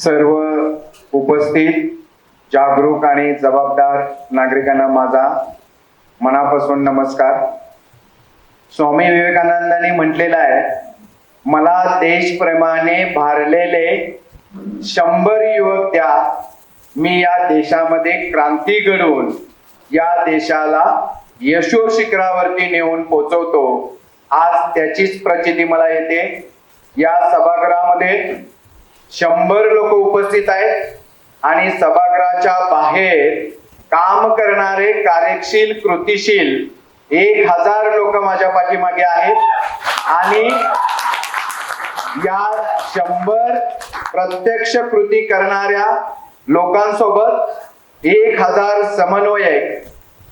सर्व उपस्थित जागरूक आणि जबाबदार नागरिकांना माझा मनापासून नमस्कार। स्वामी विवेकानंदांनी म्हटलेलं आहे, मला देशप्रेमाने भारलेले 100 युवक द्या, मी या देशामध्ये क्रांती घडवून या देशाला यशो शिखरावरती नेऊन पोहोचवतो। आज त्याचीच प्रचिती मला येते। या सभागृहामध्ये 100 लोक उपस्थित आहेत आणि सभागृहाच्या बाहेर काम करणारे कार्यशील कृतिशील 1000 लोक माझ्या पाठीमागे आहेत आणि या 100 प्रत्यक्ष कृती करणाऱ्या लोकांसोबत 1000 समन्वयक,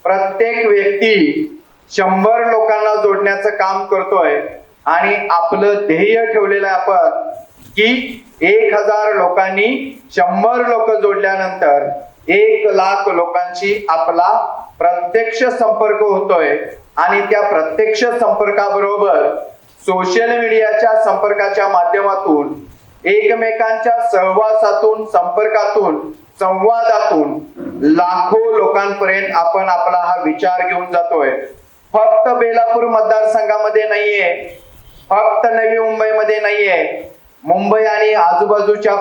प्रत्येक व्यक्ती 100 लोकांना जोडण्याचं काम करतोय आणि आपलं ध्येय ठेवलेलं आहे आपण की 1000 लोकांनी 100 लोक जोडल्यानंतर 1 लाख लोकांशी आपला प्रत्यक्ष संपर्क होतोय आणि त्या प्रत्यक्ष संपर्काबरोबर सोशल मीडियाच्या संपर्काच्या माध्यमातून एकमेकांच्या सहवासातून, संपर्कातून, संवादातून लाखो लोकांपर्यंत आपण आपला हा विचार घेऊन जातोय। फक्त बेलापूर मतदारसंघामध्ये नाहीये, फक्त नवी मुंबईमध्ये नाहीये, मुंबई आणि आजूबाजूच्या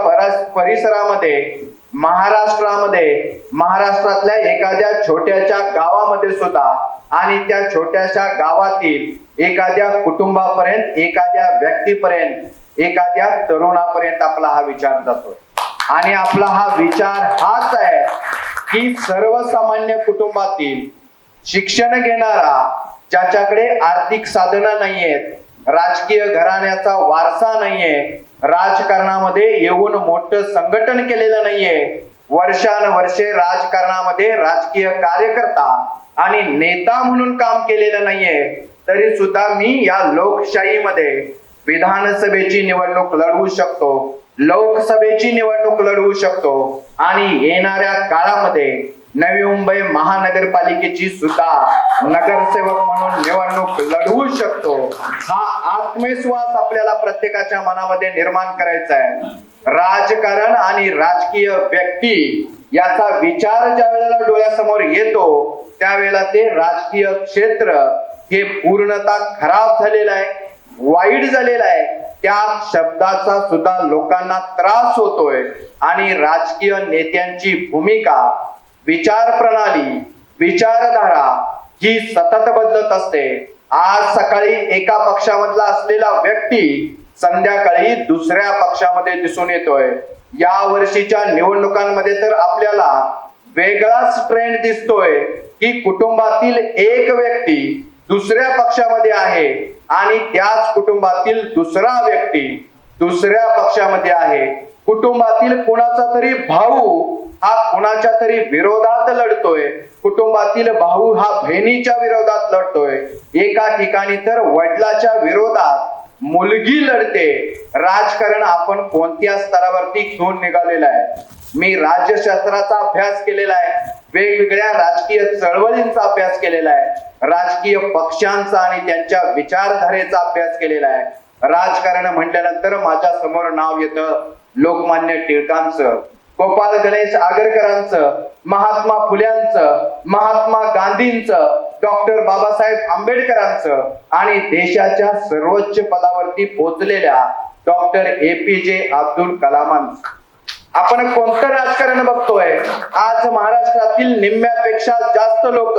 परिसरामध्ये, महाराष्ट्रामध्ये, महाराष्ट्रातल्या एखाद्या छोट्याशा गावामध्ये सुद्धा आणि त्या छोट्याशा गावातील एखाद्या कुटुंबापर्यंत, एखाद्या व्यक्तीपर्यंत, एखाद्या तरुणापर्यंत आपला हा विचार जातो। आणि आपला हा विचार हाच आहे की सर्वसामान्य कुटुंबातील शिक्षण घेणारा, ज्याच्याकडे आर्थिक साधनं नाहीयेत, राजकीय घराण्याचा वारसा नाहीये, राजकारणामध्ये येऊन मोठं संघटन केलेलं नाहीये, वर्षानुवर्षे राजकारणामध्ये राजकीय कार्यकर्ता आणि नेता म्हणून काम केलेलं नाहीये, तरी सुद्धा मी या लोकशाहीमध्ये विधानसभेची निवडणूक लढवू शकतो, लोकसभेची निवडणूक लढवू शकतो आणि येणाऱ्या काळामध्ये नवी मुंबई महानगरपालिकेची सुद्धा नगरसेवक म्हणून निवडणूक लढवू शकतो। हा आत्मविश्वास आपल्याला प्रत्येकाच्या मनामध्ये निर्माण करायचा आहे। राजकारण आणि राजकीय व्यक्ती याचा विचार ज्या वेळेला डोळ्यासमोर येतो त्यावेळेला ते राजकीय क्षेत्र हे पूर्णतः खराब झालेलं आहे, वाईट झालेलं आहे। त्या शब्दाचा सुद्धा लोकांना त्रास होतोय आणि राजकीय नेत्यांची भूमिका, विचार प्रणाली, विचारधारा ही सतत बदलत असते। आज सकाळी एका पक्षामधला असलेला व्यक्ती संध्याकाळी दुसऱ्या पक्षामध्ये दिसून येतोय। या वर्षीच्या निवडणुकांमध्ये तर आपल्याला वेगळाच ट्रेंड दिसतोय की कुटुंबातील एक व्यक्ती दुसऱ्या पक्षामध्ये आहे आणि त्याच कुटुंबातील दुसरा व्यक्ती दुसऱ्या पक्षामध्ये आहे। कुटुंबातील कोणाचा तरी भाऊ हा कुणाच्या तरी विरोधात लढतोय, कुटुंबातील भाऊ हा बहिणीच्या विरोधात लढतोय, एका ठिकाणी तर वडिलाच्या विरोधात मुलगी लढते। राजकारण आपण कोणत्या स्तरावरती घेऊन निघालेला आहे? मी राज्यशास्त्राचा अभ्यास केलेला आहे, वेगवेगळ्या राजकीय चळवळींचा अभ्यास केलेला आहे, राजकीय पक्षांचा आणि त्यांच्या विचारधारेचा अभ्यास केलेला आहे। राजकारण म्हटल्यानंतर माझ्या समोर नाव येतं लोकमान्य टिळकांचं, गोपाळ गणेश आगरकरांचं, महात्मा फुल्यांचं, महात्मा गांधींचं, डॉक्टर बाबासाहेब आंबेडकरांचं आणि देशाच्या सर्वोच्च पदावरती पोहोचलेल्या डॉक्टर APJ अब्दुल कलामांचं। आपण कोणतं राजकारण बघतोय? आज महाराष्ट्रातील निम्म्यापेक्षा जास्त लोक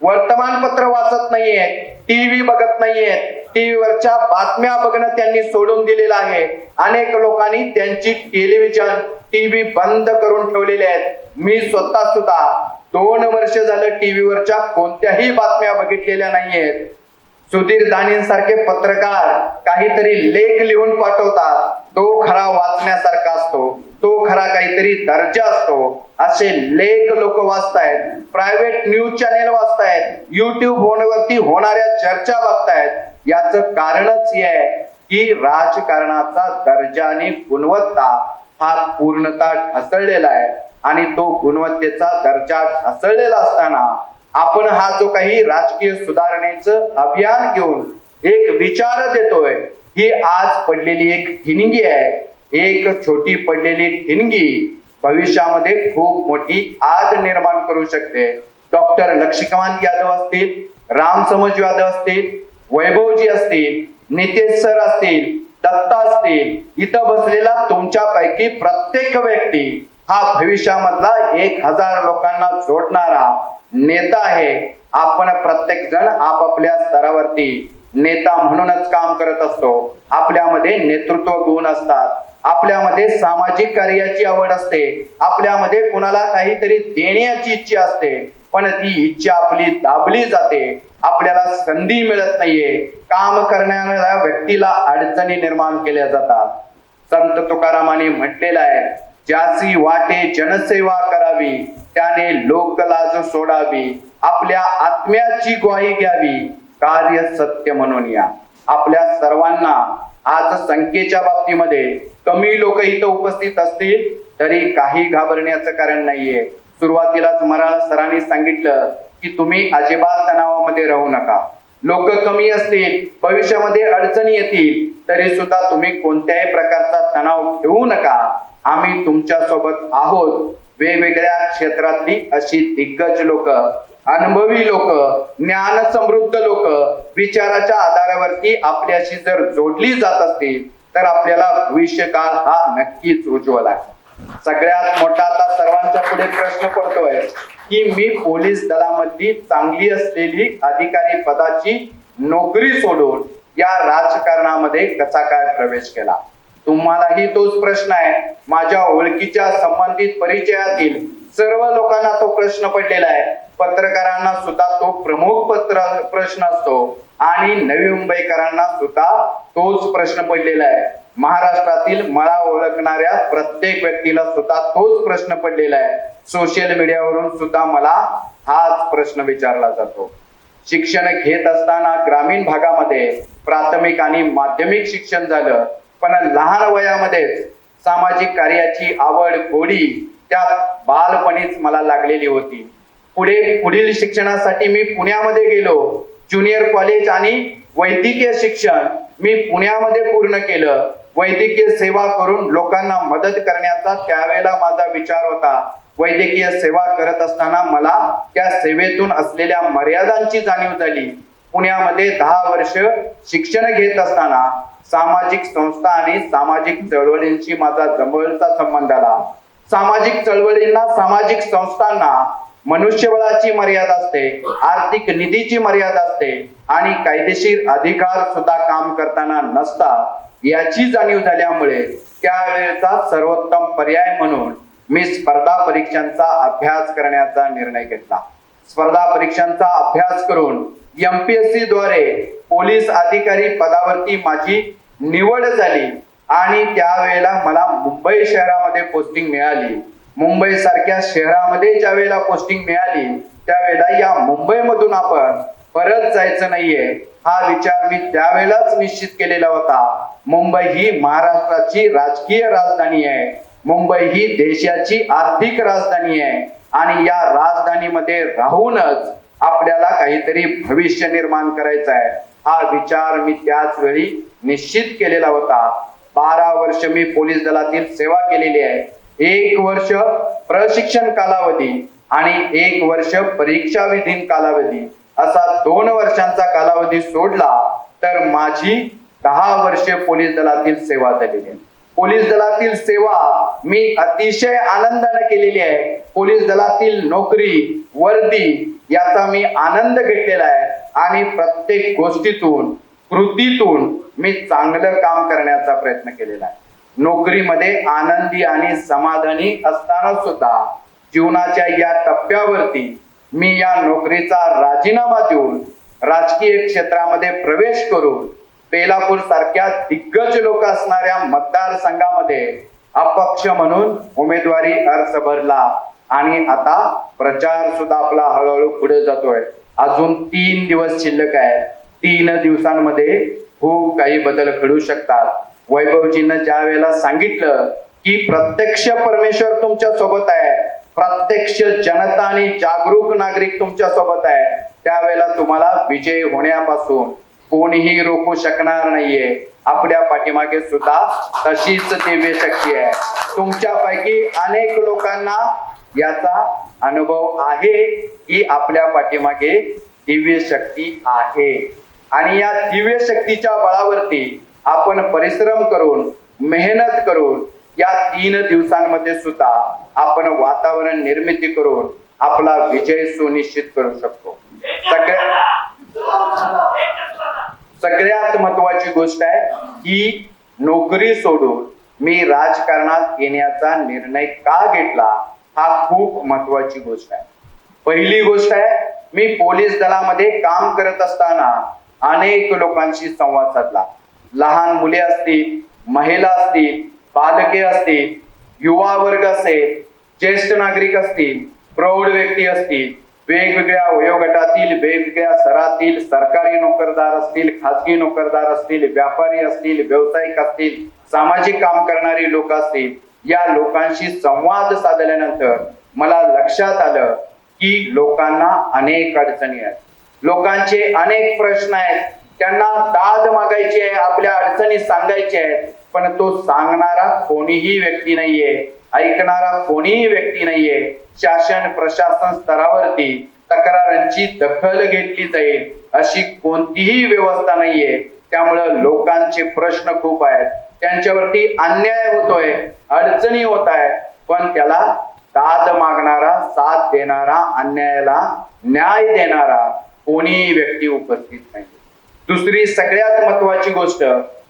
वर्तमानपत्र वाचत नाहीयेत, टीव्ही बघत नाहीयेत, टीव्हीवरच्या बातम्या बघणं त्यांनी सोडून दिलेलं आहे। अनेक लोकांनी त्यांची टेलिव्हिजन, टीव्ही बंद करून ठेवलेले आहेत। मी स्वतः सुद्धा 2 वर्ष झालं टीव्हीवरच्या कोणत्याही बातम्या बघितलेल्या नाहीयेत। सुधीर दानींसारखे पत्रकार काहीतरी लेख लिहून पाठवतात, तो खरा वाचण्यासारखा असतो, तो खरा काहीतरी दर्जा असतो। असे लेख लोक वाचतायत, प्रायव्हेट न्यूज चॅनेल वाचतायत, युट्यूब वरती होणाऱ्या चर्चा बघतायत। याचं कारणच हे आहे की राजकारणाचा दर्जा आणि गुणवत्ता हा पूर्णतः ढासळलेला आहे आणि तो गुणवत्तेचा दर्जा ढासळलेला असताना आपण हा जो काही राजकीय सुधारणेचं अभियान घेऊन एक विचार देतोय, ही आज पडलेली एक ठिणगी आहे। एक छोटी पडलेली ठिणगी भविष्यामध्ये खूप मोठी आग निर्माण करू शकते. डॉक्टर लक्ष्मीकांत यादव असतील, राम समज यादव असतील, वैभवजी असतील, नितेश सर असतील, दत्ता असतील, इथं बसलेला तुमच्यापैकी प्रत्येक व्यक्ती हा भविष्यामधला 1000 लोकांना जोडणारा नेता आहे. आपण प्रत्येक जण आपापल्या स्तरावरती नेता म्हणूनच काम करत असतो. आपल्यामध्ये नेतृत्व गुण असतात, आपल्यामध्ये सामाजिक कार्याची आवड असते, आपल्यामध्ये कुणाला काहीतरी देण्याची इच्छा असते, पण ती इच्छा आपली दाबली जाते. आपल्याला संधी मिळत नाहीये. काम करणाऱ्या व्यक्तीला अडचणी निर्माण केल्या जातात. संत तुकारामांनी म्हटलेलं आहे, ज्यासी वाटे जनसेवा करावी त्याने लोकलाज सोडावी, आपल्या आत्म्याची ग्वाही घ्यावी, कार्य सत्य म्हणून या. आपल्या सर्वांना आज संख्येच्या बाबतीमध्ये कमी लोक इथं उपस्थित असतील तरी काही घाबरण्याचं कारण नाहीये. सुरुवातीलाच मराळ सरांनी सांगितलं की तुम्ही अजिबात तणावामध्ये राहू नका. लोक कमी असतील, भविष्यामध्ये अडचणी येतील, तरी सुद्धा तुम्ही कोणत्याही प्रकारचा तणाव ठेवू नका. आम्ही तुमच्या सोबत आहोत. वेगवेगळ्या क्षेत्रातली अशी दिग्गज लोक, अनुभवी लोक, ज्ञान समृद्ध लोक विचाराच्या आधारावरती आपल्याशी जर जोडली जात असतील तर आपल्याला भविष्य काळ हा नक्कीच उज्ज्वल आहे. सगळ्यात मोठा आता सर्वांच्या पुढे प्रश्न पडतोय की मी पोलीस दलामधली चांगली असलेली अधिकारी पदाची नोकरी सोडून या राजकारणामध्ये कसा काय प्रवेश केला. तुम्हालाही तोच प्रश्न आहे. माझ्या ओळखीच्या संबंधित परिचयातील सर्व लोकांना तो प्रश्न पडलेला आहे. पत्रकारांना सुद्धा तो प्रमुख प्रश्न असतो आणि नवी मुंबईकरांना सुद्धा तोच प्रश्न पडलेला आहे. महाराष्ट्रातील मला ओळखणाऱ्या प्रत्येक व्यक्तीला सुद्धा तोच प्रश्न पडलेला आहे. सोशल मीडियावरून सुद्धा मला हाच प्रश्न विचारला जातो. शिक्षण घेत असताना ग्रामीण भागामध्ये प्राथमिक आणि माध्यमिक शिक्षण झालं, पण लहान वयामध्येच सामाजिक कार्याची आवड गोडी त्यात बालपणीच मला लागलेली होती. पुढील शिक्षणासाठी मी पुण्यामध्ये गेलो. ज्युनियर कॉलेज आणि वैद्यकीय शिक्षण मी पुण्यामध्ये पूर्ण केलं. वैद्यकीय सेवा करून लोकांना मदत करण्याचा त्यावेळेला माझा विचार होता. वैद्यकीय सेवा करत असताना मला त्या सेवेतून असलेल्या मर्यादांची जाणीव झाली. पुण्यामध्ये 10 वर्ष शिक्षण घेत असताना सामाजिक संस्था आणि सामाजिक चळवळींशी माझा जवळचा संबंध आला. सामाजिक चळवळींना, सामाजिक संस्थांना मनुष्यबळाची मर्यादा असते, आर्थिक निधीची मर्यादा असते आणि कायदेशीर अधिकार सुद्धा काम करताना नसतात. याची जाणीव झाल्यामुळे त्यावेळेचा सर्वोत्तम पर्याय म्हणून मी स्पर्धा परीक्षांचा अभ्यास करण्याचा निर्णय घेतला. स्पर्धा परीक्षांचा अभ्यास करून MPSC द्वारे पोलीस अधिकारी पदावरती माझी निवड झाली आणि त्यावेळेला मला मुंबई शहरामध्ये पोस्टिंग मिळाली. मुंबई सारख्या शहरामध्ये ज्या वेळेला पोस्टिंग मिळाली त्यावेळेला या मुंबईमधून आपण परत जायचं नाहीये हा विचार मी त्यावेळेलाच निश्चित केलेला होता. मुंबई ही महाराष्ट्राची राजकीय राजधानी आहे. मुंबई ही देशाची आर्थिक राजधानी आहे आणि या राजधानीमध्ये राहूनच आपल्याला काहीतरी भविष्य निर्माण करायचं आहे हा विचार मी त्याच वेळी निश्चित केलेला होता. 12 वर्ष मी पोलीस दलातील सेवा केलेली आहे. 1 वर्ष प्रशिक्षण कालावधी आणि 1 वर्ष परीक्षा विधीन कालावधी असा 2 वर्षांचा कालावधी सोडला तर माझी 10 वर्षे पोलीस दलातील सेवा झालेली आहे. पोलीस दलातील सेवा मी अतिशय आनंदाने केलेली आहे. पोलीस दलातील नोकरी, वर्दी याचा मी आनंद घेतलेला आहे आणि प्रत्येक गोष्टीतून, कृतीतून मी चांगलं काम करण्याचा प्रयत्न केलेला आहे. नोकरीमध्ये आनंदी आणि समाधानी असताना सुद्धा जीवनाच्या या टप्प्यावरती मी या नोकरीचा राजीनामा देऊन राजकीय क्षेत्रामध्ये प्रवेश करून बेलापूर सारख्या दिग्गज लोक असणाऱ्या मतदारसंघामध्ये अपक्ष म्हणून उमेदवारी अर्ज भरला आणि आता प्रचार सुद्धा आपला हळूहळू पुढे जातोय. अजून 3 दिवस शिल्लक आहे. 3 दिवसांमध्ये खूप काही बदल घडू शकतात. वैभवजीनं ज्या वेळेला सांगितलं की प्रत्यक्ष परमेश्वर तुमच्या सोबत आहे, प्रत्यक्ष जनता आणि जागरूक नागरिक तुमच्या सोबत आहे, त्यावेळेला तुम्हाला विजय होण्यापासून कोणीही रोखू शकणार नाहीये. आपल्या पाठीमागे सुद्धा तशीच दिव्य शक्ती आहे. तुमच्यापैकी अनेक लोकांना याचा अनुभव आहे की आपल्या पाठीमागे दिव्य शक्ती आहे आणि या दिव्य शक्तीच्या बळावरती आपण परिश्रम करून मेहनत करून या 3 दिवसांमध्ये सुद्धा आपण वातावरण निर्मिती करून आपला विजय सुनिश्चित करू शकतो. सगळ्यात महत्वाची गोष्ट आहे की नोकरी सोडून मी राजकारणात येण्याचा निर्णय का घेतला, हा खूप महत्वाची गोष्ट आहे. पहिली गोष्ट आहे, मी पोलीस दलामध्ये काम करत असताना अनेक लोकांशी संवाद साधला. लहान मुले असतील, महिला असतील, बालके असतील, युवा वर्ग असेल, ज्येष्ठ नागरिक असतील, प्रौढ व्यक्ती असतील, वेगवेगळ्या वयोगटातील, वेगवेगळ्या स्तरातील सरकारी नोकरदार असतील, खाजगी नोकरदार असतील, व्यापारी असतील, व्यावसायिक असतील, सामाजिक काम करणारी लोक असतील, या लोकांशी संवाद साधल्यानंतर मला लक्षात आलं की लोकांना अनेक अडचणी आहेत, लोकांचे अनेक प्रश्न आहेत, त्यांना दाद मागायची आहे, आपल्या अडचणी सांगायच्या आहेत, पण तो सांगणारा कोणीही व्यक्ती नाहीये, ऐकणारा कोणीही व्यक्ती नाहीये. शासन प्रशासन स्तरावरती तक्रारांची दखल घेतली जाईल अशी कोणतीही व्यवस्था नाहीये. त्यामुळं लोकांचे प्रश्न खूप आहेत, त्यांच्यावरती अन्याय होतोय, अडचणी होत आहे, पण त्याला दाद मागणारा, साथ देणारा, अन्यायाला न्याय देणारा कोणीही व्यक्ती उपस्थित नाही. दुसरी सगळ्यात महत्वाची गोष्ट,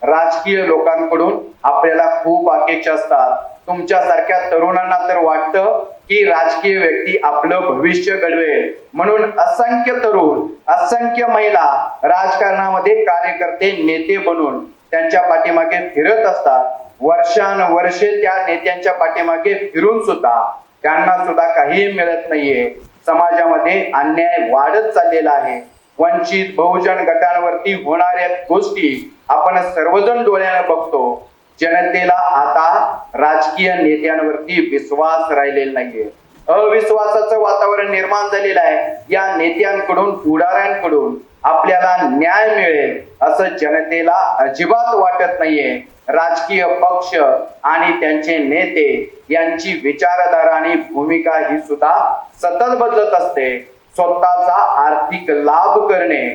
राजकीय लोकांकडून आपल्याला खूप अपेक्षा असतात. तुमच्यासारख्या तरुणांना तर वाटतं की राजकीय व्यक्ती आपलं भविष्य घडवेल म्हणून असंख्य तरुण, असंख्य महिला राजकारणामध्ये कार्यकर्ते, नेते बनून त्यांच्या पाठीमागे फिरत असतात. वर्षानुवर्षे त्या नेत्यांच्या पाठीमागे फिरून सुद्धा त्यांना सुद्धा काही मिळत नाहीये. समाजामध्ये अन्याय वाढत चाललेला आहे. वंचित बहुजन गटांवरती होणाऱ्या गोष्टी आपण सर्वजण डोळ्याने बघतो. जनतेला आता राजकीय नेत्यांवरती विश्वास राहिलेला नाहीये. अविश्वासाचं वातावरण निर्माण झालेलं आहे. या नेत्यांकडून, पुढाऱ्यांकडून आपल्याला न्याय मिळेल असं जनतेला अजिबात वाटत नाहीये. राजकीय पक्ष आणि त्यांचे नेते यांची विचारधारा आणि भूमिका ही सुद्धा सतत बदलत असते. स्वतःचा आर्थिक लाभ करणे,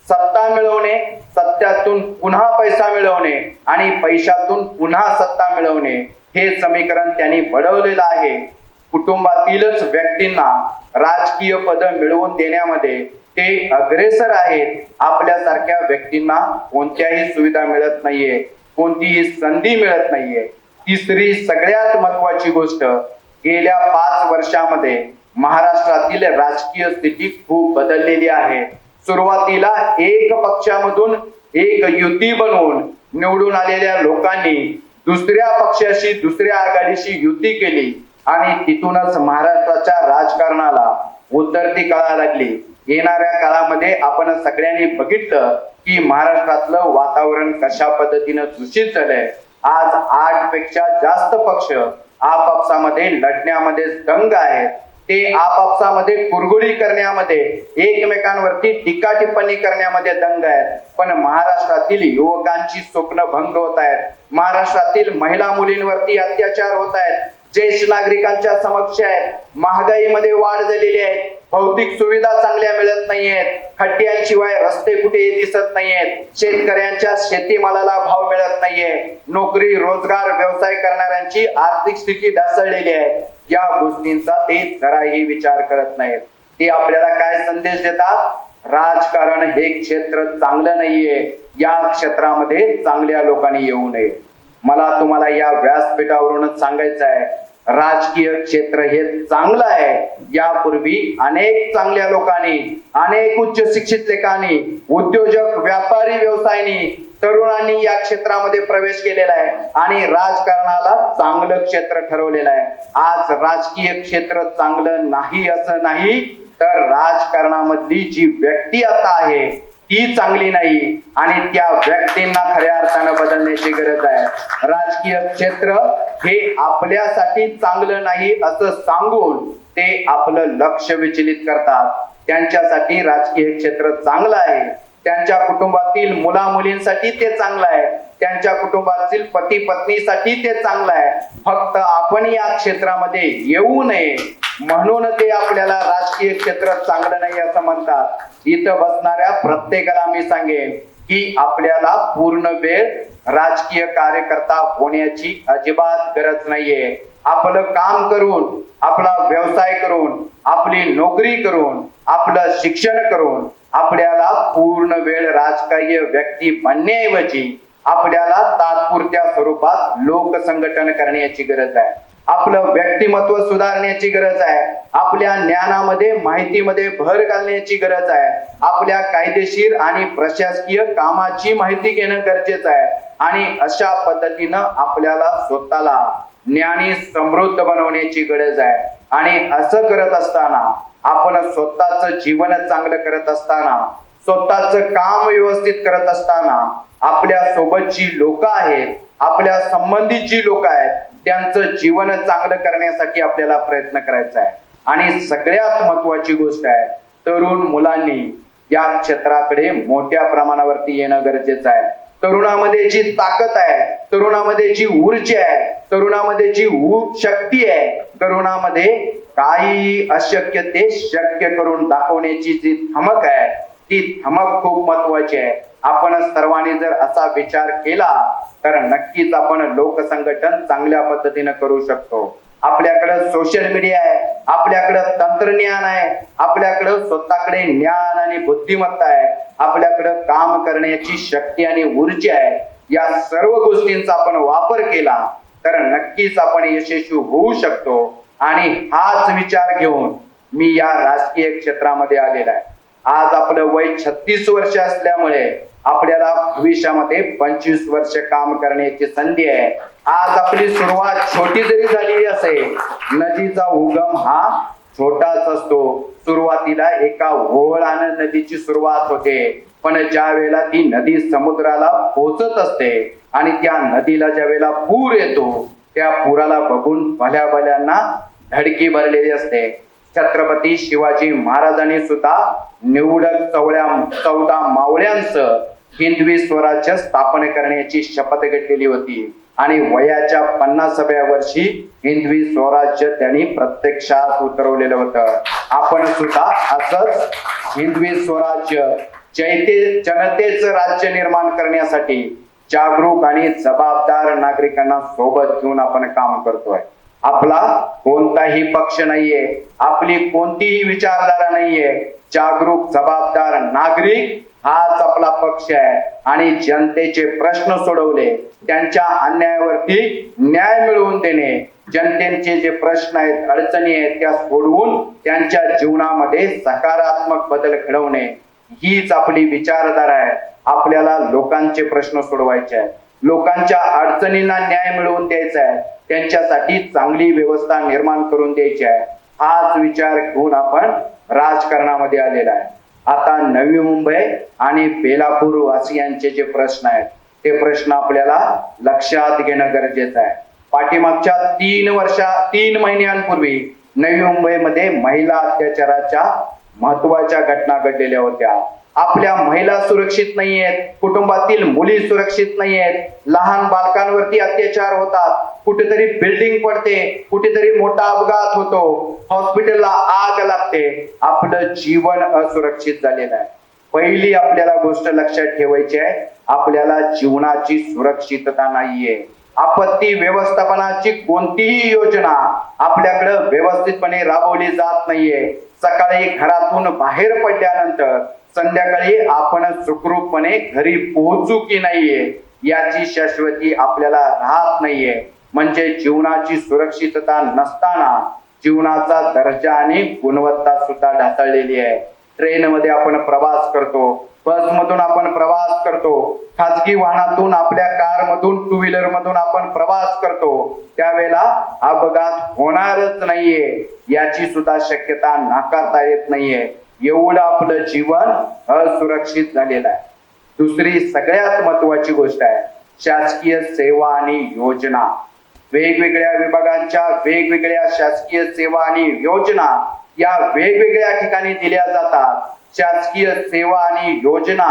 सत्ता मिळवणे, सत्यातून पुन्हा पैसा मिळवणे आणि पैशातून पुन्हा सत्ता मिळवणे, हे समीकरण त्यांनी घडवलेलं आहे. कुटुंबातीलच व्यक्तींना राजकीय पद मिळवून देण्यामध्ये ते अग्रेसर आहेत. आपल्यासारख्या व्यक्तींना कोणत्याही सुविधा मिळत नाहीये, कोणतीही संधी मिळत नाहीये. तिसरी सगळ्यात महत्वाची गोष्ट, गेल्या 5 वर्षामध्ये महाराष्ट्रातील राजकीय स्थिती खूप बदललेली आहे. सुरुवातीला एक पक्षामधून एक युती बनवून निवडून आलेल्या लोकांनी दुसऱ्या पक्षाशी, दुसऱ्या आघाडीशी युती केली आणि तिथूनच महाराष्ट्राच्या राजकारणाला उतरती कळा लागली. येणाऱ्या काळामध्ये आपण सगळ्यांनी बघितलं की महाराष्ट्रातलं वातावरण कशा पद्धतीनं दूषित झालंय. आज 8 पेक्षा जास्त पक्ष आपापसामध्ये लढण्यामध्ये दंग आहेत. ते आपापसामध्ये कुरघोडी करण्यामध्ये, एकमेकांवरती टीका टिप्पणी करण्यामध्ये दंग आहेत. पण महाराष्ट्रातील युवकांची स्वप्न भंग होत आहेत. महाराष्ट्रातील महिला मुलींवरती अत्याचार होत आहेत. ज्येष्ठ नागरिकांच्या समस्या आहेत. महागाईमध्ये वाढ झालेली आहे. भौतिक सुविधा चांगल्या मिळत नाहीयेत. खड्ड्यांशिवाय रस्ते कुठेही दिसत नाहीयेत. शेतकऱ्यांच्या शेतीमालाला भाव मिळत नाहीये. नोकरी, रोजगार, व्यवसाय करणाऱ्यांची आर्थिक स्थिती ढासळलेली आहे. या गोष्टींचा ते जराही विचार करत नाहीत. ते आपल्याला काय संदेश देतात? राजकारण हे क्षेत्र चांगलं नाहीये, या क्षेत्रामध्ये चांगल्या लोकांनी येऊ नये. मला तुम्हाला या व्यासपीठावरूनच सांगायचं आहे, राजकीय क्षेत्र हे चांगलं आहे. यापूर्वी अनेक चांगल्या लोकांनी, अनेक उच्च शिक्षित लोकांनी, उद्योजक, व्यापारी, व्यवसायिनी, तरुणांनी या क्षेत्रामध्ये प्रवेश केलेला आहे आणि राजकारणाला चांगलं क्षेत्र ठरवलेलं आहे. आज राजकीय क्षेत्र चांगलं नाही असं नाही, तर राजकारणामधली जी व्यक्ती आता आहे ती चांगली नाही आणि त्या व्यक्तींना खऱ्या अर्थानं बदलण्याची गरज आहे. राजकीय क्षेत्र हे आपल्यासाठी चांगलं नाही असं सांगून ते आपलं लक्ष विचलित करतात. त्यांच्यासाठी राजकीय क्षेत्र चांगलं आहे त्यांच्या कुटुंबातील मुला मुलींसाठी ते चांगलं आहे, त्यांच्या कुटुंबातील पती पत्नीसाठी ते चांगलं आहे. फक्त आपण या क्षेत्रामध्ये येऊ नये म्हणून ते आपल्याला राजकीय क्षेत्र चांगलं नाही असं म्हणतात. इथं बसणाऱ्या प्रत्येकाला मी सांगेन की आपल्याला पूर्ण वेळ राजकीय कार्यकर्ता होण्याची अजिबात गरज नाहीये. आपलं काम करून, आपला व्यवसाय करून, आपली नोकरी करून, आपलं शिक्षण करून आपल्याला पूर्ण वेळ राजकीय व्यक्ती बनण्याऐवजी आपल्याला तात्पुरत्या स्वरूपात लोकसंघटन करण्याची गरज आहे. आपलं व्यक्तिमत्व सुधारण्याची गरज आहे. आपल्या ज्ञानामध्ये, माहितीमध्ये भर घालण्याची गरज आहे. आपल्या कायदेशीर आणि प्रशासकीय कामाची माहिती घेणं गरजेचं आहे. आणि अशा पद्धतीनं आपल्याला स्वतःला ज्ञानी समृद्ध बनवण्याची गरज आहे. आणि असं करत असताना, आपण स्वतःच जीवन चांगलं करत असताना, स्वतःच काम व्यवस्थित करत असताना, आपल्या सोबत जी लोक आहेत, आपल्या संबंधित जी लोक आहेत, त्यांचं जीवन चांगलं करण्यासाठी आपल्याला प्रयत्न करायचा आहे. आणि सगळ्यात महत्वाची गोष्ट आहे, तरुण मुलांनी या क्षेत्राकडे मोठ्या प्रमाणावरती येणं गरजेचं आहे. तरुणामध्ये जी ताकद आहे, तरुणामध्ये जी ऊर्जा आहे, तरुणामध्ये जी शक्ती आहे, तरुणामध्ये काही अशक्य ते शक्य करून दाखवण्याची जी धमक आहे, ती धमक खूप महत्वाची आहे. आपण सर्वांनी जर असा विचार केला तर नक्कीच आपण लोकसंघटन चांगल्या पद्धतीने करू शकतो. आपल्याकडे सोशल मीडिया आहे, आपल्याकडे तंत्रज्ञान आहे, आपल्याकडे स्वतःकडे ज्ञान आणि बुद्धिमत्ता आहे, आपल्याकडे काम करण्याची शक्ती आणि ऊर्जा आहे. या सर्व गोष्टींचा आपण वापर केला तर नक्कीच आपण यशस्वी होऊ शकतो. आणि हाच विचार घेऊन मी या राजकीय क्षेत्रामध्ये आलेला आहे. आज आपलं वय 36 वर्ष असल्यामुळे आपल्याला भविष्यामध्ये 25 वर्ष काम करण्याची संधी आहे. आज आपली सुरुवात छोटी जरी झालेली असेल, नदीचा उगम हा छोटाच असतो. सुरुवातीला एका ओहळानं नदीची सुरुवात होते, पण ज्या वेळेला ती नदी समुद्राला पोहोचत असते आणि त्या नदीला ज्या वेळेला पूर येतो, त्या पुराला बघून भल्या भल्यांना धडकी भरलेली असते. छत्रपती शिवाजी महाराजांनी सुद्धा निवडक 14 मावळ्यांचं हिंदवी स्वराज्य स्थापन करण्याची शपथ घेतलेली होती. आणि वयाच्या 50व्या वर्षी हिंदवी स्वराज्य त्यांनी प्रत्यक्षात उतरवलेलं होतं. आपण सुद्धा असंच हिंदवी स्वराज्य, जनतेचं राज्य निर्माण करण्यासाठी जागरूक आणि जबाबदार नागरिकांना सोबत घेऊन आपण काम करतोय. आपला कोणताही पक्ष नाहीये, आपली कोणतीही विचारधारा नाहीये. जागरूक जबाबदार नागरिक हाच आपला पक्ष आहे. आणि जनतेचे प्रश्न सोडवले, त्यांच्या अन्यायावरती न्याय मिळवून देणे, जनतेचे जे प्रश्न आहेत, अडचणी आहेत, त्या सोडवून त्यांच्या जीवनामध्ये सकारात्मक बदल घडवणे, हीच आपली विचारधारा आहे. आपल्याला लोकांचे प्रश्न सोडवायचे आहेत, लोकांच्या अडचणींना न्याय मिळवून द्यायचा आहे, त्यांच्यासाठी चांगली व्यवस्था निर्माण करून द्यायची आहे. हाच विचार घेऊन आपण राजकारणामध्ये आलेला आहे. आता नवी मुंबई आणि बेलापूर वासियांचे जे प्रश्न आहेत, ते प्रश्न आपल्याला लक्षात घेणं गरजेचं आहे. पाठीमागच्या 3 महिन्यांपूर्वी नवी मुंबईमध्ये महिला अत्याचाराच्या महत्वाच्या घटना घडलेल्या होत्या. आपल्या महिला सुरक्षित नाहीयेत, कुटुंबातील मुली सुरक्षित नाहीयेत, लहान बालकांवरती अत्याचार होतात, कुठेतरी बिल्डिंग पडते, कुठेतरी मोठा अपघात होतो, हॉस्पिटलला आग लागते, आपलं जीवन असुरक्षित झालेलं आहे. पहिली आपल्याला गोष्ट लक्षात ठेवायची आहे, आपल्याला जीवनाची सुरक्षितता नाहीये. आपत्ती व्यवस्थापनाची कोणतीही योजना आपल्याकडे व्यवस्थितपणे राबवली जात नाहीये. सकाळी घरातून बाहेर पडल्यानंतर संध्याकाळी आपण सुखरूपपणे घरी पोहोचू की नाहीये याची शाश्वती आपल्याला राहत नाहीये. म्हणजे जीवनाची सुरक्षितता नसताना जीवनाचा दर्जा आणि गुणवत्ता सुद्धा ढासळलेली आहे. ट्रेनमध्ये आपण प्रवास करतो, बसमधून आपण प्रवास करतो, खाजगी वाहनातून, आपल्या कार मधून, टू व्हीलर मधून आपण प्रवास करतो, त्यावेळेला अपघात होणारच नाहीये याची सुद्धा शक्यता नाकारता येत नाहीये. एवढं आपलं जीवन असुरक्षित झालेलं आहे. दुसरी सगळ्यात महत्वाची गोष्ट आहे शासकीय सेवा आणि योजना. वेगवेगळ्या विभागांच्या वेगवेगळ्या शासकीय सेवा आणि योजना या वेगवेगळ्या ठिकाणी दिल्या जातात. शासकीय सेवा आणि योजना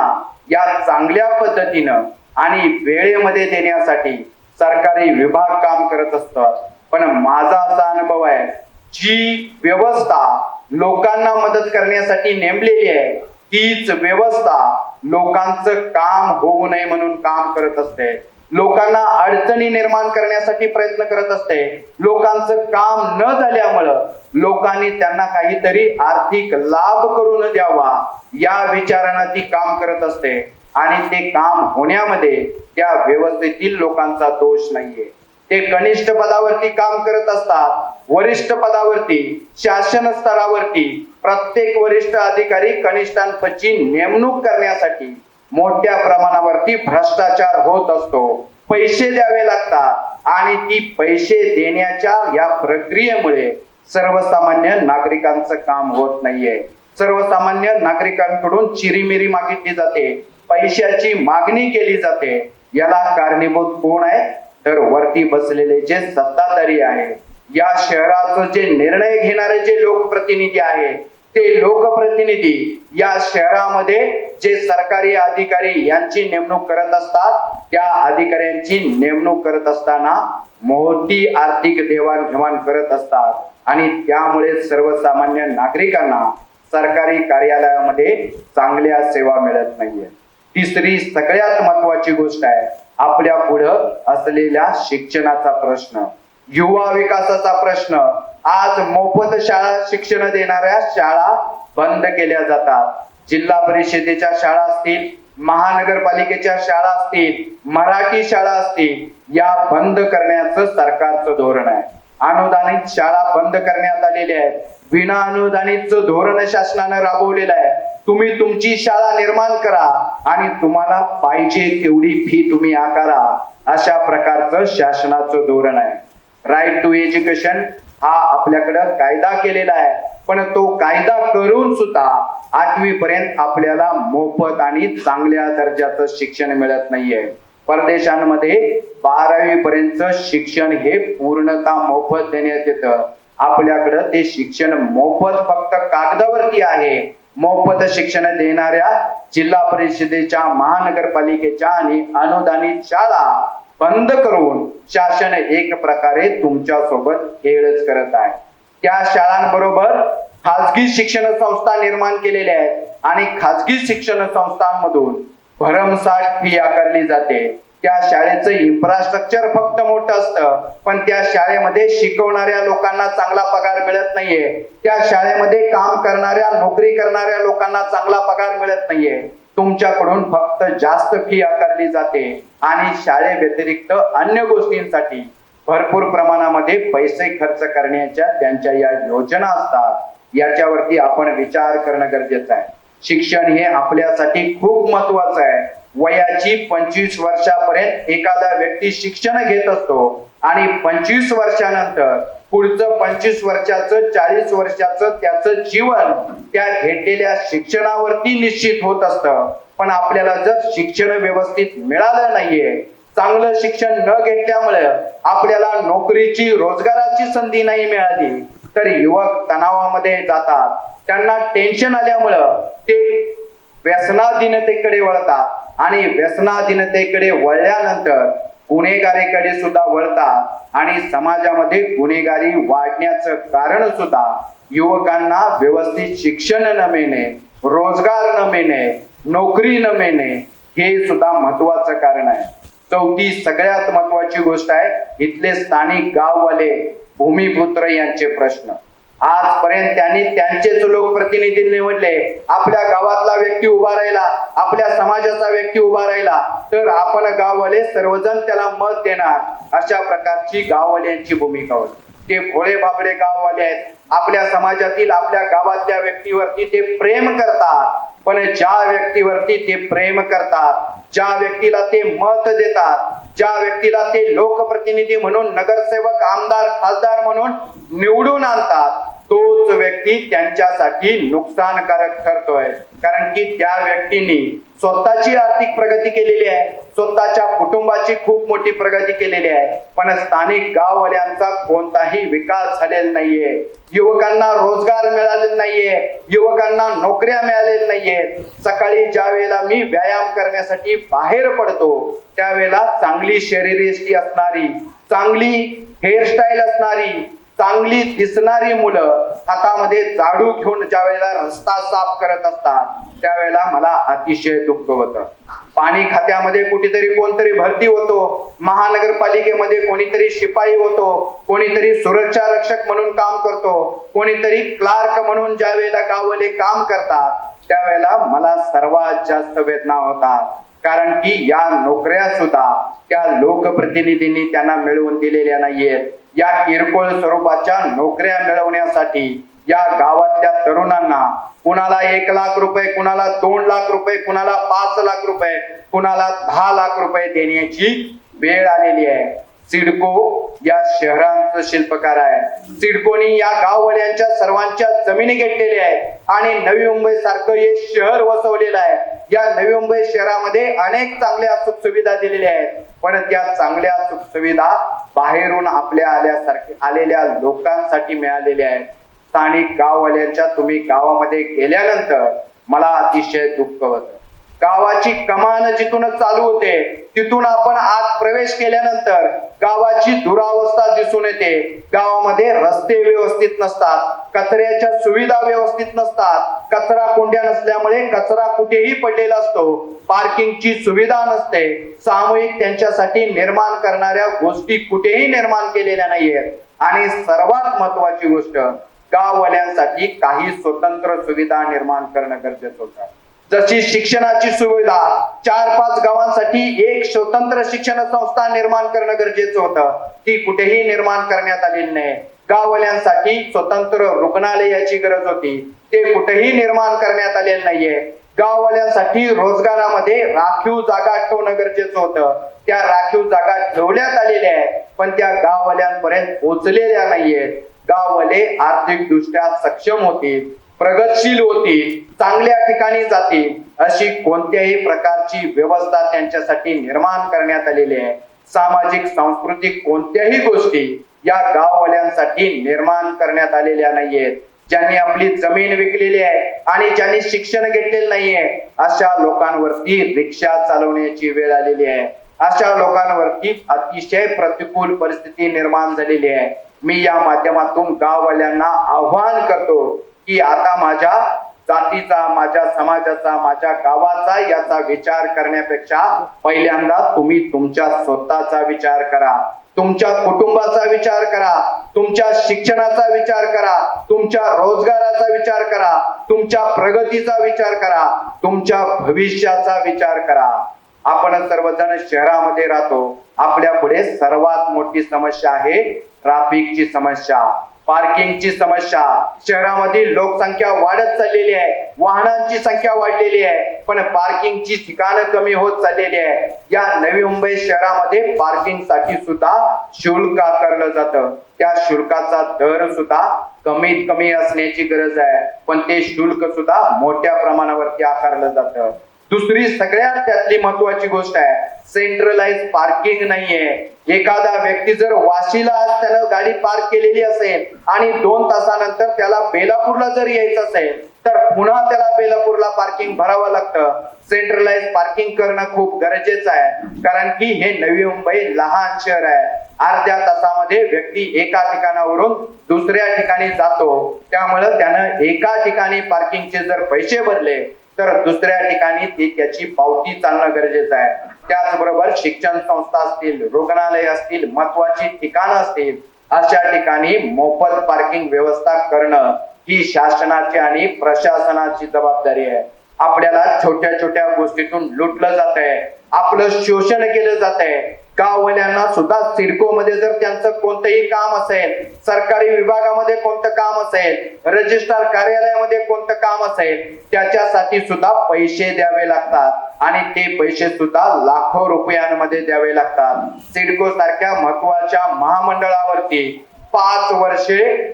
या चांगल्या पद्धतीनं आणि वेळेमध्ये देण्यासाठी सरकारी विभाग काम करत असतात. पण माझा असा अनुभव आहे, जी व्यवस्था लोकांना मदत करण्यासाठी नेमलेली आहे तीच व्यवस्था लोकांचं काम होऊ नये म्हणून काम करत असते. लोकांना अडचणी निर्माण करण्यासाठी प्रयत्न करत असते. लोकांचं काम न झाल्यामुळं लोकांनी त्यांना काहीतरी आर्थिक लाभ करून द्यावा या विचारानं ती काम करत असते. आणि ते काम होण्यामध्ये त्या व्यवस्थेतील लोकांचा दोष नाहीये. ते कनिष्ठ पदावरती काम करत असतात. वरिष्ठ पदावरती शासन स्तरावरती प्रत्येक वरिष्ठ अधिकारी कनिष्ठांपैकी नेमणूक करण्यासाठी मोठ्या प्रमाणावरती भ्रष्टाचार होत असतो. पैसे द्यावे लागतात आणि ती पैसे देण्याच्या या प्रक्रियेमुळे सर्वसामान्य नागरिकांचं काम होत नाहीये. सर्वसामान्य नागरिकांकडून चिरीमिरी मागितली जाते, पैशाची मागणी केली जाते. याला कारणीभूत कोण आहे? तर वरती बसलेले जे सत्ताधारी आहे. या शहराचं जे निर्णय घेणारे जे लोकप्रतिनिधी आहेत, ते लोकप्रतिनिधी या शहरामध्ये जे सरकारी अधिकारी यांची नेमणूक करत असतात. त्या अधिकाऱ्यांची नेमणूक करत असताना मोठी आर्थिक देवाणघेवाण करत असतात आणि त्यामुळे सर्वसामान्य नागरिकांना सरकारी कार्यालयामध्ये चांगल्या सेवा मिळत नाहीये. तिसरी सगळ्यात महत्वाची गोष्ट आहे आपल्या पुढं असलेल्या शिक्षणाचा प्रश्न, युवा विकासाचा प्रश्न. आज मोफत शाळा शिक्षण देणाऱ्या शाळा बंद केल्या जातात. जिल्हा परिषदेच्या शाळा असतील, महानगरपालिकेच्या शाळा असतील, मराठी शाळा असतील, या बंद करण्याचं सरकारचं धोरण आहे. अनुदानित शाळा बंद करण्यात आलेल्या आहेत. विना अनुदानित धोरण शासनानं राबवलेलं आहे. तुम्ही तुमची शाळा निर्माण करा आणि तुम्हाला पाहिजे तेवढी फी तुम्ही आकारा, अशा प्रकारचं शासनाचं धोरण आहे. राईट टू एज्युकेशन हा आपल्याकडं कायदा केलेला आहे, पण तो कायदा करून सुद्धा 8वी पर्यंत आपल्याला मोफत आणि चांगल्या दर्जाचं शिक्षण मिळत नाहीये. परदेशांमध्ये 12वी पर्यंत शिक्षण हे पूर्णतः मोफत देण्यात येतं. आपल्याकडं ते शिक्षण मोफत फक्त कागदावरती आहे. मोफत शिक्षण देणाऱ्या जिल्हा परिषदेच्या, महानगरपालिकेच्या आणि अनुदानित शाळा बंद करून शासन एक प्रकारे तुमच्या सोबत खेळच करत आहे. त्या शाळांबरोबर खाजगी शिक्षण संस्था निर्माण केलेल्या आहेत आणि खाजगी शिक्षण संस्थांमधून भरमसाठ फी आकारली जाते. त्या शाळेचं इन्फ्रास्ट्रक्चर फक्त मोठं असतं, पण त्या शाळेमध्ये शिकवणाऱ्या लोकांना चांगला पगार मिळत नाहीये. त्या शाळेमध्ये काम करणाऱ्या, नोकरी करणाऱ्या लोकांना चांगला पगार मिळत नाहीये. तुमच्याकडून फक्त जास्त फी आकारली जाते आणि शाळे व्यतिरिक्त अन्य गोष्टींसाठी भरपूर प्रमाणामध्ये पैसे खर्च करण्याच्या त्यांच्या या योजना असतात. याच्यावरती आपण विचार करणं गरजेचं आहे. शिक्षण हे आपल्यासाठी खूप महत्वाचं आहे. वयाची 25 वर्षापर्यंत एखादा व्यक्ती शिक्षण घेत असतो आणि 25 वर्षानंतर पुढचं 25 वर्षाचं, 40 वर्षाचं त्याचं जीवन त्या घेतलेल्या शिक्षणावरती निश्चित होत असतं. पण आपल्याला जर शिक्षण व्यवस्थित मिळालं नाहीये, चांगलं शिक्षण न घेतल्यामुळे आपल्याला नोकरीची, रोजगाराची संधी नाही मिळाली, तर युवक तणावामध्ये जातात. त्यांना टेन्शन आल्यामुळं ते व्यसनाधीनतेकडे वळतात आणि व्यसनाधीनतेकडे वळल्यानंतर गुन्हेगारीकडे सुद्धा वळतात आणि समाजामध्ये गुन्हेगारी वाढण्याचं कारण सुद्धा युवकांना व्यवस्थित शिक्षण न मिळणे, रोजगार न मिळणे, नोकरी न मिळणे हे सुद्धा महत्वाचं कारण आहे. चौथी सगळ्यात महत्वाची गोष्ट आहे इथले स्थानिक गाववाले, भूमिपुत्र यांचे प्रश्न. आजपर्यंत त्यांनी त्यांचेच लोकप्रतिनिधी निवडले. आपल्या गावातला व्यक्ती उभा राहिला, आपल्या समाजाचा व्यक्ती उभा राहिला तर आपण गाववाले सर्वजण त्याला मत देणार, अशा प्रकारची गाववाल्यांची भूमिका होती. ते भोळे बाबडे गाववाले आहेत. आपल्या समाजातील, आपल्या गावातल्या व्यक्तीवरती ते प्रेम करतात, पण ज्या व्यक्तीवरती ते प्रेम करतात, ज्या व्यक्तीला ते मत देतात, ज्या व्यक्तीला ते लोकप्रतिनिधी म्हणून, नगरसेवक, आमदार, खासदार म्हणून निवडून आणतात, तोच व्यक्ती त्यांच्यासाठी नुकसानकारक ठरतोय. कारण की त्या व्यक्तींनी स्वतःची आर्थिक प्रगती केलेली आहे, स्वतःच्या कुटुंबाची गावाची खूप मोठी प्रगती केलेली आहे, पण स्थानिक गाववाल्यांचा कोणताही विकास झालेला नाहीये. युवकांना रोजगार मिळालेला नाहीये, युवकांना नोकऱ्या मिळालेल्या नाहीये. सकाळी ज्या वेळेला मी व्यायाम करण्यासाठी बाहेर पडतो त्यावेळेला चांगली शरीरयष्टी असणारी, चांगली हेअरस्टाईल असणारी, चांगली दिसणारी मुलं हातामध्ये झाडू घेऊन ज्या वेळेला रस्ता साफ करत असतात त्यावेळेला मला अतिशय दुःख होतं. पाणी खात्यामध्ये कुठेतरी कोणतरी भरती होतो, महानगरपालिकेमध्ये कोणीतरी शिपाई होतो, कोणीतरी सुरक्षा रक्षक म्हणून काम करतो, कोणीतरी क्लार्क म्हणून ज्या वेळेला गाववाले काम करतात त्यावेळेला मला सर्वात जास्त वेदना होतात. कारण की या नोकऱ्या सुद्धा त्या लोकप्रतिनिधींनी त्यांना मिळवून दिलेल्या नाहीयेत. या किरकोळ स्वरूपाच्या नोकऱ्या मिळवण्यासाठी या गावातल्या तरुणांना कुणाला 1 लाख रुपये, कुणाला 2 लाख रुपये, कुणाला 5 लाख रुपये, कुणाला 10 लाख रुपये देण्याची वेळ आलेली आहे. सिडको या शहरांचं शिल्पकार आहे. सिडकोनी या गाववाल्यांच्या सर्वांच्या जमिनी घेतलेल्या आहेत आणि नवी मुंबई सारखं हे शहर वसवलेलं आहे. या नवी मुंबई शहरामध्ये अनेक चांगल्या सुख सुविधा दिलेल्या आहेत, पण त्या चांगल्या सुख सुविधा बाहेरून आपल्या आलेल्या लोकांसाठी मिळालेल्या आहेत. स्थानिक गाववाल्यांच्या तुम्ही गावामध्ये गेल्यानंतर मला अतिशय दुःख होतं. गावाची कमान जिथून चालू होते तिथून आपण आत प्रवेश केल्यानंतर गावाची दुरावस्था दिसून येते. गावामध्ये रस्ते व्यवस्थित नसतात, कचऱ्याच्या सुविधा व्यवस्थित नसतात, कचरा कुंड्या नसल्यामुळे कचरा कुठेही पडलेला असतो, पार्किंगची सुविधा नसते, सामूहिक त्यांच्यासाठी निर्माण करणाऱ्या गोष्टी कुठेही निर्माण केलेल्या नाहीयेत. आणि सर्वात महत्वाची गोष्ट, गाववाल्यांसाठी काही स्वतंत्र सुविधा निर्माण करणं गरजेचं होतं. जशी शिक्षणाची सुविधा 4-5 गावांसाठी एक स्वतंत्र शिक्षण संस्था निर्माण करणं गरजेचं होतं, ती कुठेही निर्माण करण्यात आलेली नाही. गाववाल्यांसाठी स्वतंत्र रुग्णालयाची गरज होती, ते कुठेही निर्माण करण्यात आलेलं नाहीये. गाववाल्यांसाठी रोजगारामध्ये राखीव जागा ठेवणं गरजेचं होतं, त्या राखीव जागा ठेवण्यात आलेल्या आहेत पण त्या गाववाल्यांपर्यंत पोहोचलेल्या नाहीयेत. गाववाले आर्थिक दृष्ट्या सक्षम होतील, प्रगतशील होतील, चांगल्या ठिकाणी जातील अशी कोणत्याही प्रकारची व्यवस्था त्यांच्यासाठी निर्माण करण्यात आलेली आहे. सामाजिक सांस्कृतिक कोणत्याही गोष्टी या गाववाल्यांसाठी निर्माण करण्यात आलेल्या नाहीयेत. ज्यांनी आपली जमीन विकलेली आहे आणि ज्यांनी शिक्षण घेतलेलं नाहीये अशा लोकांवरती रिक्षा चालवण्याची वेळ आलेली आहे. अशा लोकांवरती अतिशय प्रतिकूल परिस्थिती निर्माण झालेली आहे. मी या माध्यमातून गाववाल्यांना आव्हान करतो की आता माझ्या जातीचा, माझ्या समाजाचा, माझ्या गावाचा याचा विचार करण्यापेक्षा पहिल्यांदा तुम्ही तुमच्या स्वतःचा विचार करा, तुमच्या कुटुंबाचा विचार करा, तुमच्या शिक्षणाचा विचार करा, तुमच्या रोजगाराचा विचार करा, तुमच्या प्रगतीचा विचार करा, तुमच्या भविष्याचा विचार करा. आपण सर्वजण शहरामध्ये राहतो, आपल्या पुढे सर्वात मोठी समस्या आहे ट्रॅफिकची समस्या, पार्किंगची समस्या. शहरामधील लोकसंख्या वाढत चाललेली आहे, वाहनांची संख्या वाढलेली आहे, पण पार्किंगची ठिकाणं कमी होत चाललेली आहे. या नवी मुंबई शहरामध्ये पार्किंग साठी सुद्धा शुल्क आकारलं जातं. त्या शुल्काचा दर सुद्धा कमीत कमी असण्याची गरज आहे, पण ते शुल्क सुद्धा मोठ्या प्रमाणावरती आकारलं जातं. दुसरी सगळ्यात त्यातली महत्वाची गोष्ट आहे, सेंट्रलाइज पार्किंग नाहीये. एखादा व्यक्ती जर वाशीला त्यानं गाडी पार्क केलेली असेल आणि 2 तासानंतर त्याला बेलापूरला जर यायचं असेल तर पुन्हा त्याला बेलापूरला पार्किंग भरावं लागतं. सेंट्रलाइज पार्किंग करणं खूप गरजेचं आहे, कारण की हे नवी मुंबई लहान शहर आहे. अर्ध्या तासामध्ये व्यक्ती एका ठिकाणावरून दुसऱ्या ठिकाणी जातो, त्यामुळे त्यानं एका ठिकाणी पार्किंगचे जर पैसे भरले तर दुसऱ्या ठिकाणी त्याची पावती चालणं गरजेचं आहे. त्याचबरोबर शिक्षण संस्था असतील, रुग्णालय असतील, महत्वाची ठिकाणं असतील, अशा ठिकाणी मोफत पार्किंग व्यवस्था करणं ही शासनाची आणि प्रशासनाची जबाबदारी आहे. आपल्याला छोट्या छोट्या गोष्टीतून लुटलं जात आहे, आपलं शोषण केलं जात आहे. गाववाल्यांना सुद्धा सिडको मध्ये जर त्यांचं कोणतंही काम असेल, सरकारी विभागामध्ये कोणतं काम असेल, रजिस्ट्रार कार्यालयामध्ये कोणतं काम असेल, त्याच्यासाठी सुद्धा पैसे द्यावे लागतात आणि ते पैसे सुद्धा लाखो रुपयांमध्ये द्यावे लागतात. सिडको सारख्या महत्वाच्या महामंडळावरती 5 वर्षे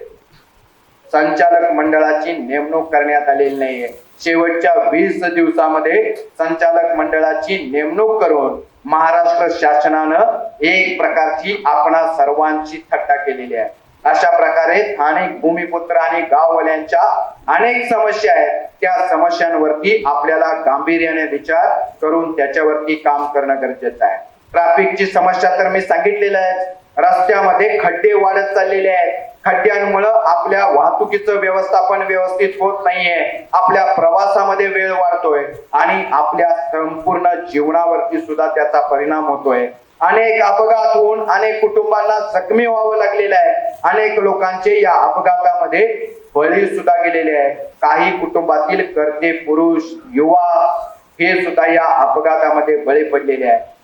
संचालक मंडळाची नेमणूक करण्यात आलेली नाहीये. शेवटच्या 20 दिवसामध्ये संचालक मंडळाची नेमणूक करून महाराष्ट्र शासनानं एक प्रकारची आपणा सर्वांची थट्टा केलेली आहे. अशा प्रकारे अनेक भूमिपुत्र आणि गाववाल्यांच्या अनेक समस्या आहेत. त्या समस्यांवरती आपल्याला गांभीर्याने विचार करून त्याच्यावरती काम करणं गरजेचं आहे. ट्रॅफिकची समस्या तर मी सांगितलेलं आहे. रस्त्यामध्ये खड्डे वाढत चाललेले आहेत. खड्ड्यांमुळं आपल्या वाहतुकीचं व्यवस्थापन व्यवस्थित होत नाहीये. आपल्या प्रवासामध्ये वेळ वाढतोय आणि आपल्या संपूर्ण जीवनावरती सुद्धा त्याचा परिणाम होतोय. अनेक अपघात होऊन अनेक कुटुंबांना जखमी व्हावं लागलेलं आहे. अनेक लोकांचे या अपघातामध्ये बळी सुद्धा गेलेले आहे. काही कुटुंबातील कर्ते पुरुष युवा हे सुद्धा या अपघातामध्ये बळी पडलेले आहे.